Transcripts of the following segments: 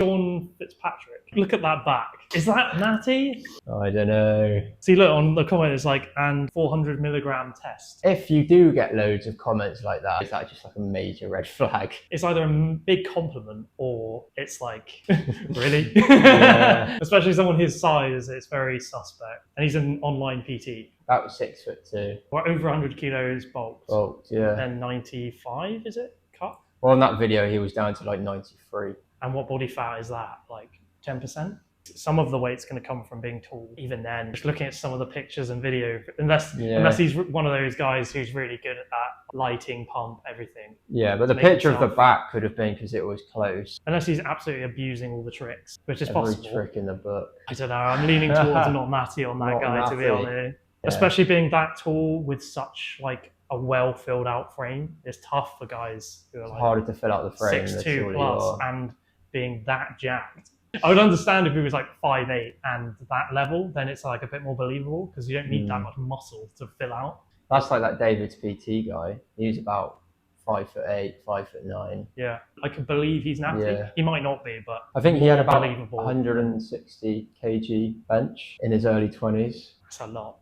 Sean Fitzpatrick. Look at that back. Is that Natty? I don't know. See, look on the comment, it's like, and 400 milligram test. If you do get loads of comments like that, is that just like a major red flag? It's either a big compliment or it's like, really? Yeah. Especially someone his size, it's very suspect. And he's an online PT. About 6'2". Or over 100 kilos bulked. Bulked, yeah. And 95, is it? Cut? Well, in that video, he was down to like 93. And what body fat is that? Like 10%? Some of the weight's going to come from being tall. Even then, just looking at some of the pictures and video, unless he's one of those guys who's really good at that lighting, pump, everything. Yeah, but the picture of the back could have been because it was close. Unless he's absolutely abusing all the tricks, which is possible. Every trick in the book. I don't know. I'm leaning towards not Natty on that guy, to be honest. Yeah. Especially being that tall with such like a well filled out frame. It's tough for guys who are like harder to fill out the frame. 6'2" plus and being that jacked. I would understand if he was like 5'8" and that level, then it's like a bit more believable because you don't need that much muscle to fill out. That's like that David's PT guy. He was about 5'8", 5'9". Yeah, I can believe he's Natty. Yeah. He might not be, but I think he had about 160 kg bench in his early 20s. That's a lot.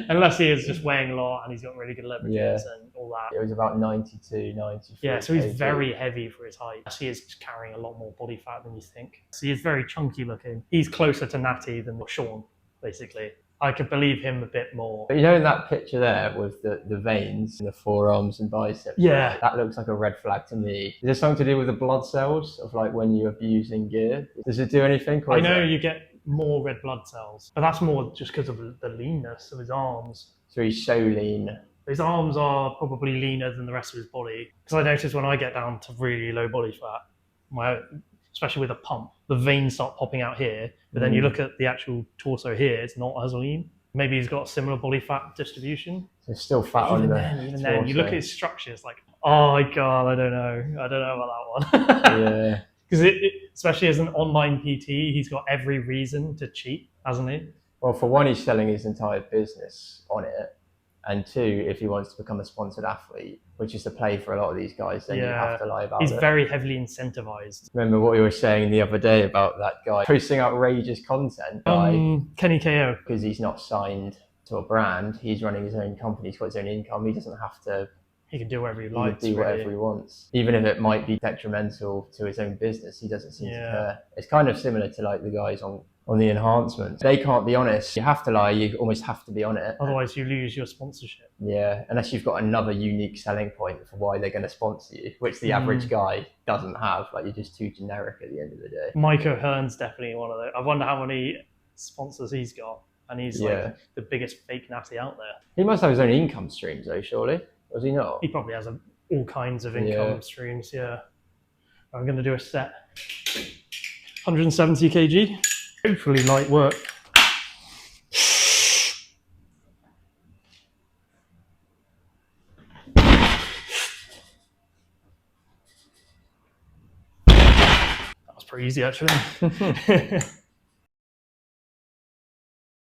Unless he is just weighing a lot and he's got really good leverages and all that. It was about 92, 93. Yeah, so he's very heavy for his height. He is carrying a lot more body fat than you think. So he's very chunky looking. He's closer to Natty than Sean, basically. I could believe him a bit more. But you know in that picture there with the veins in the forearms and biceps? Yeah. That looks like a red flag to me. Is there something to do with the blood cells of like when you're abusing gear? Does it do anything? I know you get more red blood cells, but that's more just because of the leanness of his arms. So he's so lean. His arms are probably leaner than the rest of his body. Because I notice when I get down to really low body fat, especially with a pump, the veins start popping out here, but then you look at the actual torso here, it's not as lean. Maybe he's got similar body fat distribution. So it's still fat on the Even then, you look at his structures, like, oh my God, I don't know about that one. Yeah. Because especially as an online PT, he's got every reason to cheat, hasn't he? Well, for one, he's selling his entire business on it. And two, if he wants to become a sponsored athlete, which is the play for a lot of these guys, then you have to lie about it. He's very heavily incentivized. Remember what we were saying the other day about that guy posting outrageous content? Kenny KO. Because he's not signed to a brand. He's running his own company. He's got his own income. He doesn't have to... He can do whatever he likes. He can do whatever he wants. Even if it might be detrimental to his own business, he doesn't seem to care. It's kind of similar to like the guys on the enhancements. They can't be honest. You have to lie. You almost have to be on it. Otherwise you lose your sponsorship. Yeah, unless you've got another unique selling point for why they're going to sponsor you, which the average guy doesn't have. Like you're just too generic at the end of the day. Mike O'Hearn's definitely one of those. I wonder how many sponsors he's got. And he's like the biggest fake Natty out there. He must have his own income streams though, surely. Was he not? He probably has all kinds of income streams, I'm going to do a set. 170 kg. Hopefully light work. That was pretty easy actually.